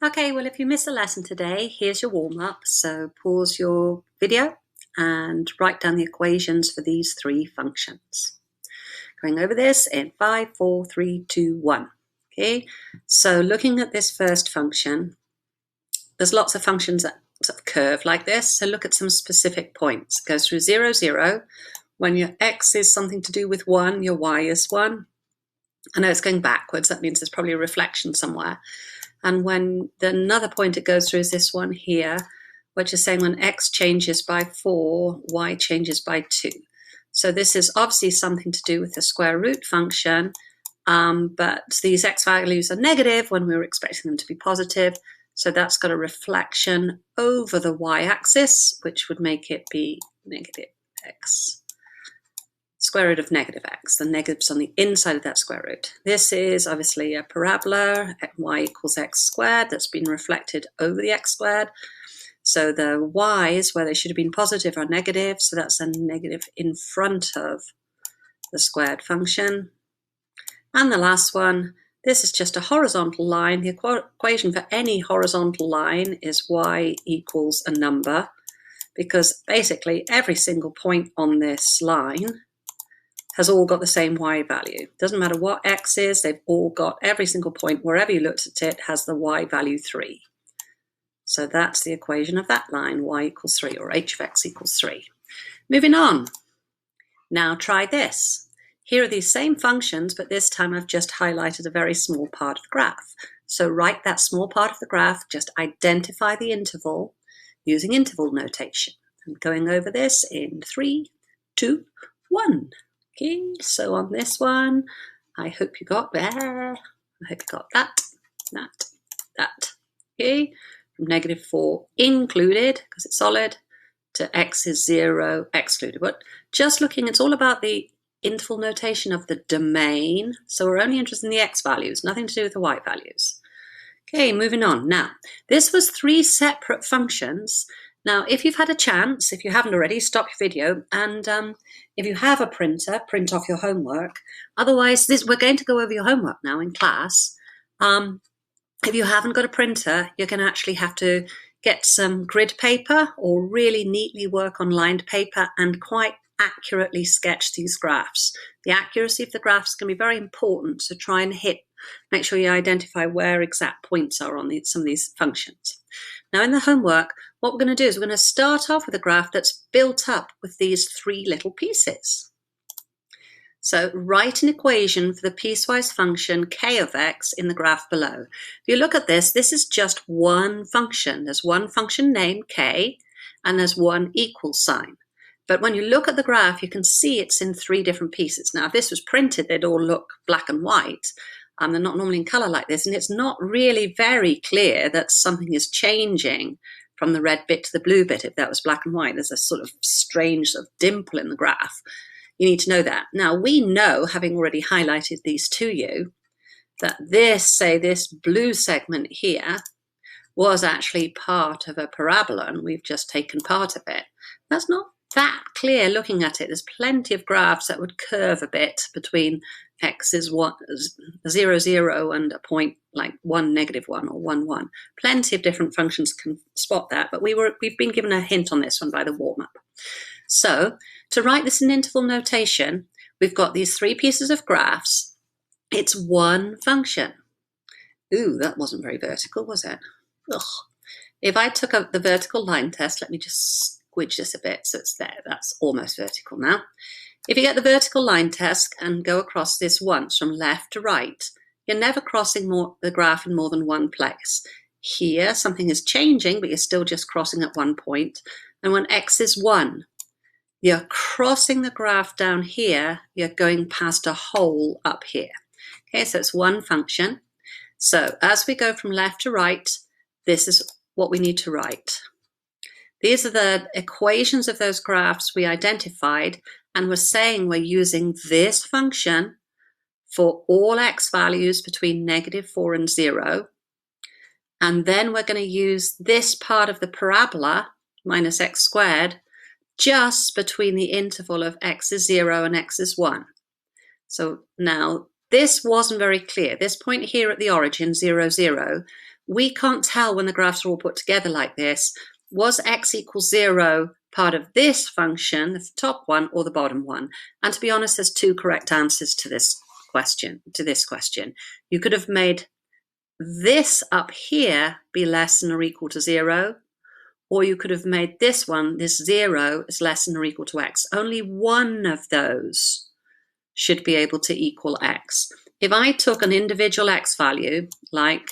Okay, well, if you missed a lesson today, here's your warm-up. So pause your video and write down the equations for these three functions. Going over this in 5, 4, 3, 2, 1. Okay, so looking at this first function, there's lots of functions that sort of curve like this. So look at some specific points. It goes through 0, 0. When your x is something to do with 1, your y is 1. I know it's going backwards. That means there's probably a reflection somewhere. And when another point it goes through is this one here, which is saying when x changes by 4, y changes by 2. So this is obviously something to do with the square root function, but these x values are negative when we were expecting them to be positive. So that's got a reflection over the y-axis, which would make it be negative x. Square root of negative x, the negative's on the inside of that square root. This is obviously a parabola, y equals x squared, that's been reflected over the x squared. So the y's, where they should have been positive, are negative, so that's a negative in front of the squared function. And the last one, this is just a horizontal line. The equation for any horizontal line is y equals a number, because basically every single point on this line has all got the same y value. Doesn't matter what x is, they've all got, every single point, wherever you looked at it, has the y value 3. So that's the equation of that line, y equals 3, or h of x equals 3. Moving on. Now try this. Here are these same functions, but this time I've just highlighted a very small part of the graph. So write that small part of the graph, just identify the interval using interval notation. I'm going over this in 3, 2, 1. Okay, so on this one, I hope you got there. I hope you got that. Okay, from negative 4 included, because it's solid, to x is 0 excluded. But just looking, it's all about the interval notation of the domain. So we're only interested in the x values, nothing to do with the y values. Okay, moving on. Now, this was 3 separate functions. Now, if you've had a chance, if you haven't already, stop your video, and if you have a printer, print off your homework. Otherwise, we're going to go over your homework now in class. If you haven't got a printer, you're going to actually have to get some grid paper or really neatly work on lined paper and quite accurately sketch these graphs. The accuracy of the graphs can be very important, so try and make sure you identify where exact points are on some of these functions. Now in the homework, what we're going to do is we're going to start off with a graph that's built up with these 3 little pieces. So write an equation for the piecewise function k of x in the graph below. If you look at this, this is just one function. There's one function named k, and there's one equal sign. But when you look at the graph, you can see it's in 3 different pieces. Now, if this was printed, they'd all look black and white. They're not normally in color like this, and it's not really very clear that something is changing from the red bit to the blue bit. If that was black and white, there's a sort of strange sort of dimple in the graph. You need to know that. Now, we know, having already highlighted these to you, that this blue segment here was actually part of a parabola, and we've just taken part of it. That's not that clear looking at it. There's plenty of graphs that would curve a bit between x is 0, 0 and a point like 1, negative 1 or 1, 1. Plenty of different functions can spot that, but we've been given a hint on this one by the warm-up. So to write this in interval notation, we've got these 3 pieces of graphs. It's one function. Ooh, that wasn't very vertical, was it? Ugh. If I took up the vertical line test, let me just squidge this a bit so it's there. That's almost vertical now. If you get the vertical line test and go across this once from left to right, you're never crossing the graph in more than one place. Here, something is changing, but you're still just crossing at one point. And when x is 1, you're crossing the graph down here, you're going past a hole up here. Okay, so it's one function. So as we go from left to right, this is what we need to write. These are the equations of those graphs we identified, and we're saying we're using this function for all x values between negative 4 and 0. And then we're going to use this part of the parabola, minus x squared, just between the interval of x is 0 and x is 1. So now this wasn't very clear. This point here at the origin, 0, 0, we can't tell when the graphs are all put together like this, was x equals 0 part of this function, the top one or the bottom one? And to be honest, there's two correct answers to this question. You could have made this up here be less than or equal to 0, or you could have made this one, this 0, is less than or equal to x. Only one of those should be able to equal x. If I took an individual x value, like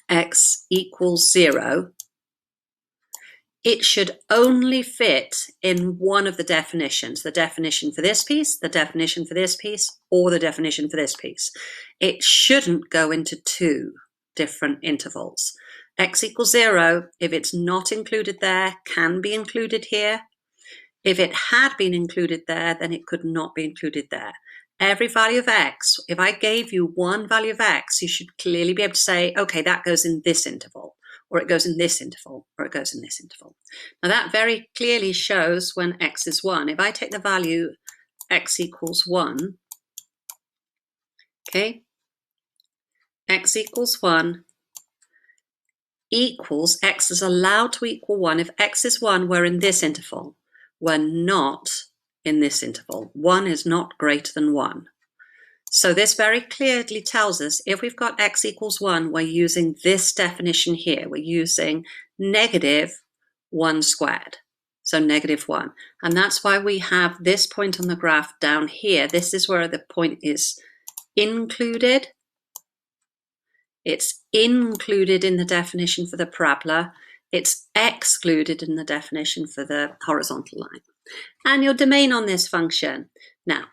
x equals 0, it should only fit in one of the definitions, the definition for this piece, the definition for this piece, or the definition for this piece. It shouldn't go into two different intervals. X equals 0, if it's not included there, can be included here. If it had been included there, then it could not be included there. Every value of x, if I gave you one value of x, you should clearly be able to say, okay, that goes in this interval, or it goes in this interval, or it goes in this interval. Now that very clearly shows when x is 1. If I take the value x equals 1, okay, x equals 1 equals, x is allowed to equal 1. If x is 1, we're in this interval. We're not in this interval. 1 is not greater than 1. So this very clearly tells us if we've got x equals 1, we're using this definition here. We're using negative 1 squared. So negative 1. And that's why we have this point on the graph down here. This is where the point is included. It's included in the definition for the parabola. It's excluded in the definition for the horizontal line. And your domain on this function. Now,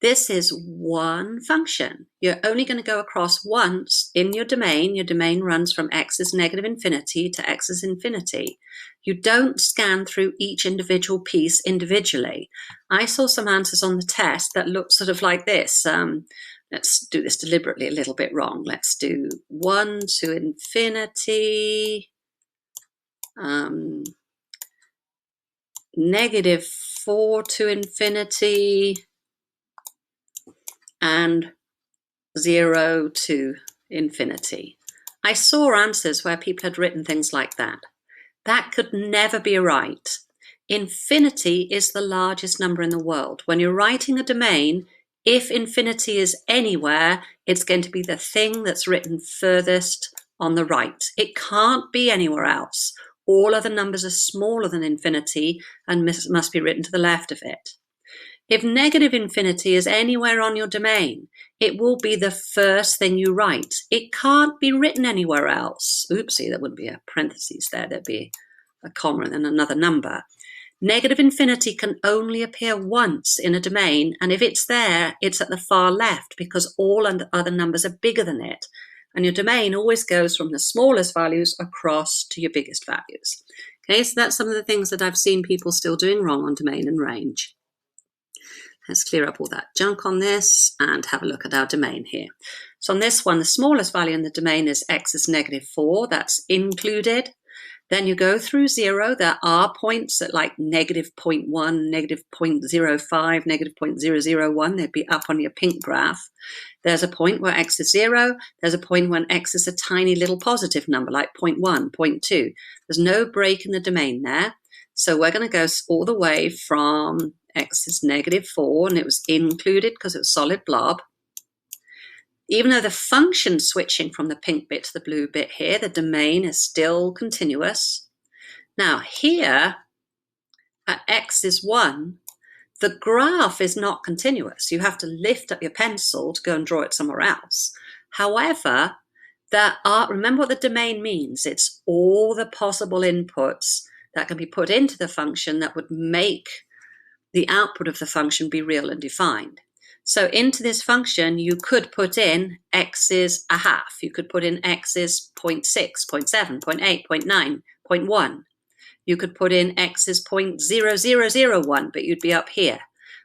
this is one function. You're only going to go across once in your domain. Your domain runs from x is negative infinity to x is infinity. You don't scan through each individual piece individually. I saw some answers on the test that looked sort of like this. Let's do this deliberately a little bit wrong. Let's do 1 to infinity, negative 4 to infinity, and 0 to infinity. I saw answers where people had written things like that. That could never be right. Infinity is the largest number in the world. When you're writing a domain, if infinity is anywhere, it's going to be the thing that's written furthest on the right. It can't be anywhere else. All other numbers are smaller than infinity and must be written to the left of it. If negative infinity is anywhere on your domain, it will be the first thing you write. It can't be written anywhere else. Oopsie, there wouldn't be a parentheses there. There'd be a comma and then another number. Negative infinity can only appear once in a domain, and if it's there, it's at the far left because all other numbers are bigger than it. And your domain always goes from the smallest values across to your biggest values. Okay, so that's some of the things that I've seen people still doing wrong on domain and range. Let's clear up all that junk on this and have a look at our domain here. So on this one, the smallest value in the domain is x is negative 4. That's included. Then you go through 0. There are points at like negative 0.1, negative 0.05, negative 0.001. They'd be up on your pink graph. There's a point where x is 0. There's a point when x is a tiny little positive number like 0.1, 0.2. There's no break in the domain there. So we're going to go all the way from x is negative 4, and it was included because it was solid blob. Even though the function's switching from the pink bit to the blue bit here, the domain is still continuous. Now here, at x is 1, the graph is not continuous. You have to lift up your pencil to go and draw it somewhere else. However, remember what the domain means. It's all the possible inputs that can be put into the function that would make the output of the function be real and defined. So into this function, you could put in x is a half. You could put in x is 0.6, 0.7, 0.8, 0.9, 0.1. You could put in x is 0.0001, but you'd be up here.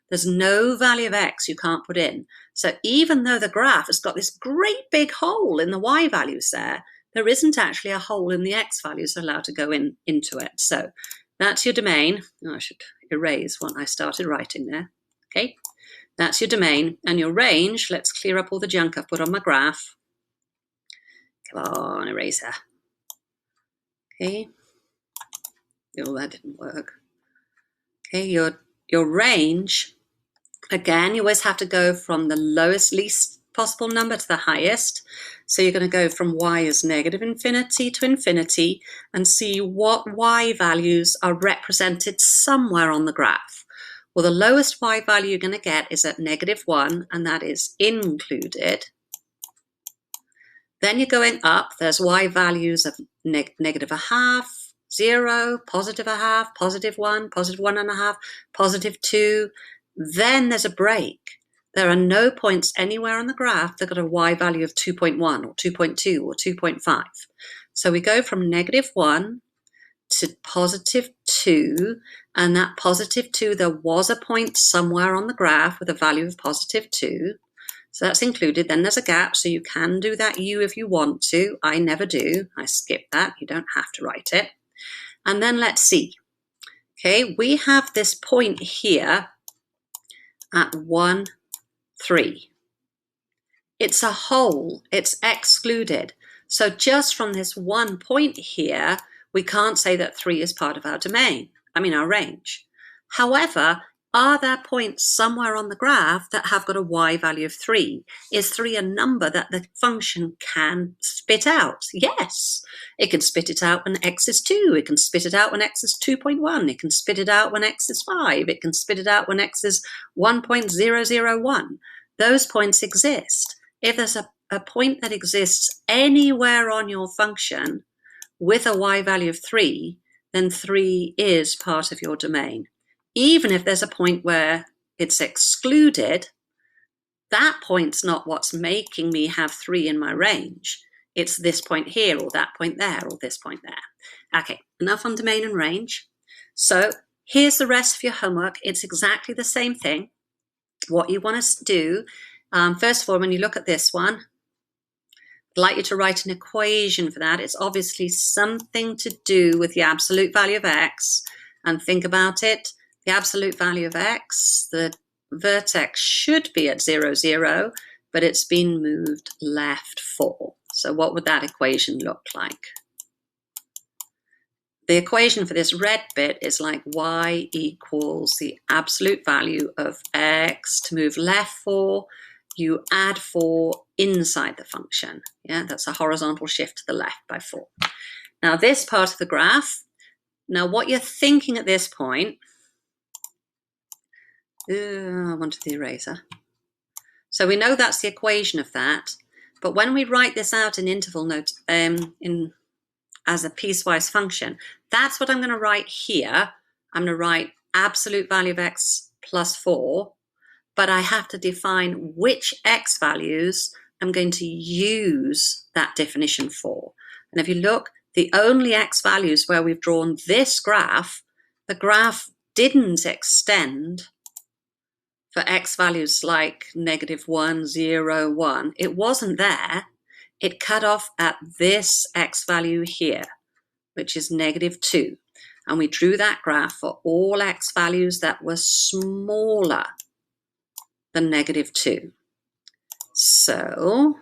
There's no value of x you can't put in. So even though the graph has got this great big hole in the y values there isn't actually a hole in the x values allowed to go into it. So that's your domain. Oh, I should erase what I started writing there. Okay. That's your domain, and your range, let's clear up all the junk I've put on my graph. Come on, eraser. Okay. Oh, that didn't work. Okay, your range, again, you always have to go from the lowest least possible number to the highest. So you're going to go from y is negative infinity to infinity and see what y values are represented somewhere on the graph. Well, the lowest y value you're going to get is at -1, and that is included. Then you're going up, there's y values of -0.5, 0, +0.5, +1, +1.5, +2. Then there's a break. There are no points anywhere on the graph that got a y value of 2.1 or 2.2 or 2.5. So we go from -1 to +2, and that +2, there was a point somewhere on the graph with a value of +2. So that's included. Then there's a gap, so you can do that u if you want to. I never do. I skip that. You don't have to write it. And then let's see. Okay, we have this point here at 1, 3. It's a hole. It's excluded. So just from this one point here, we can't say that 3 is part of our domain. Our range. However, are there points somewhere on the graph that have got a y value of 3? Is 3 a number that the function can spit out? Yes. It can spit it out when x is 2. It can spit it out when x is 2.1. It can spit it out when x is 5. It can spit it out when x is 1.001. Those points exist. If there's a point that exists anywhere on your function with a y value of 3, then 3 is part of your domain. Even if there's a point where it's excluded, that point's not what's making me have 3 in my range. It's this point here, or that point there, or this point there. Okay, enough on domain and range. So here's the rest of your homework. It's exactly the same thing. What you want to do, first of all, when you look at this one, I'd like you to write an equation for that. It's obviously something to do with the absolute value of x, and think about it. The absolute value of x, the vertex should be at 0, 0, but it's been moved left 4. So what would that equation look like? The equation for this red bit is like y equals the absolute value of x. To move left 4, you add 4 inside the function. Yeah, that's a horizontal shift to the left by 4. Now this part of the graph, now what you're thinking at this point, I wanted the eraser. So we know that's the equation of that, but when we write this out in interval note as a piecewise function, that's what I'm going to write here. I'm going to write absolute value of x plus 4, but I have to define which x values I'm going to use that definition for. And if you look, the only x values where we've drawn this graph, the graph didn't extend for x values like -1, 0, 1. It wasn't there. It cut off at this x value here, which is -2. And we drew that graph for all x values that were smaller than -2. So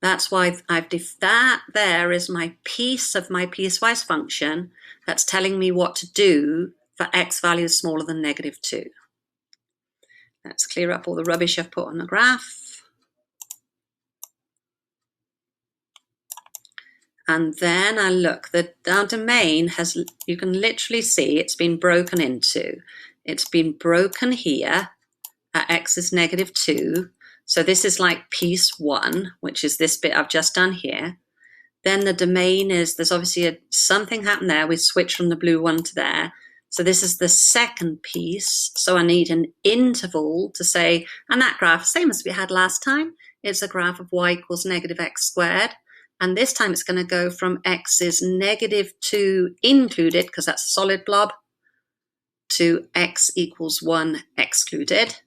that's why that there is my piece of my piecewise function that's telling me what to do for x values smaller than -2. Let's clear up all the rubbish I've put on the graph. And then I look, our domain has, you can literally see it's been broken into. It's been broken here at x is -2. So this is like piece 1, which is this bit I've just done here. Then the domain is, there's obviously something happened there. We switched from the blue one to there. So this is the second piece. So I need an interval to say, and that graph, same as we had last time, it's a graph of y equals -x². And this time it's going to go from x is -2 included, because that's a solid blob, to x equals 1 excluded.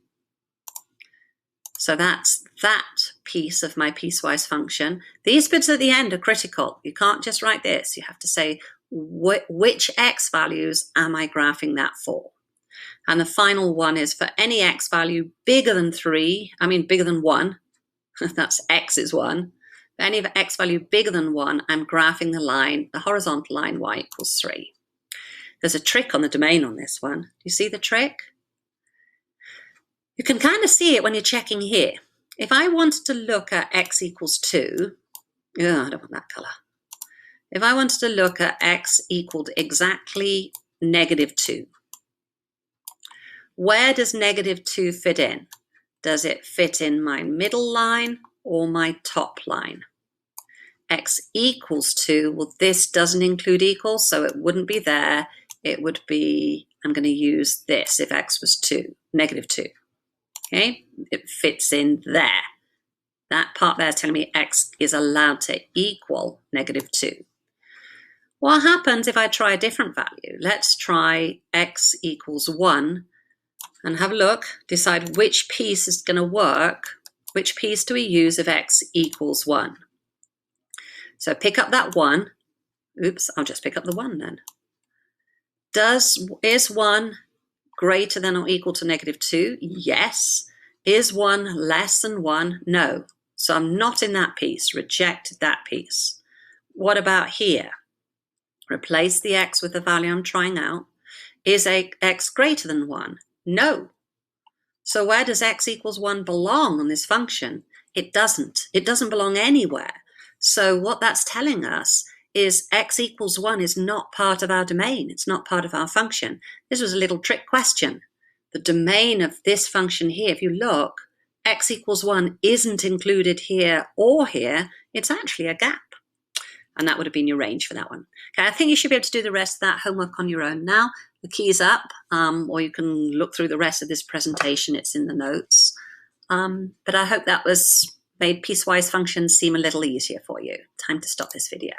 So that's that piece of my piecewise function. These bits at the end are critical. You can't just write this. You have to say, which x values am I graphing that for? And the final one is for any x value bigger than 3, bigger than 1, that's x is 1, any of x value bigger than 1, I'm graphing the line, the horizontal line y equals 3. There's a trick on the domain on this one. Do you see the trick? You can kind of see it when you're checking here. If I wanted to look at x equals 2, I don't want that color. If I wanted to look at x equaled exactly -2, where does -2 fit in? Does it fit in my middle line or my top line? X equals 2, well, this doesn't include equals, so it wouldn't be there. It would be, I'm going to use this if x was 2, -2. Okay, it fits in there. That part there is telling me x is allowed to equal -2. What happens if I try a different value? Let's try x equals 1 and have a look, decide which piece is going to work. Which piece do we use if x equals 1? So pick up that 1. Oops, I'll just pick up the 1 then. Is 1 greater than or equal to -2? Yes. Is 1 less than 1? No. So I'm not in that piece. Reject that piece. What about here? Replace the x with the value I'm trying out. Is x greater than 1? No. So where does x equals 1 belong on this function? It doesn't. It doesn't belong anywhere. So what that's telling us is x equals 1 is not part of our domain. It's not part of our function. This was a little trick question. The domain of this function here, if you look, x equals 1 isn't included here or here. It's actually a gap. And that would have been your range for that one. Okay, I think you should be able to do the rest of that homework on your own now. The key is up, or you can look through the rest of this presentation. It's in the notes. But I hope that made piecewise functions seem a little easier for you. Time to stop this video.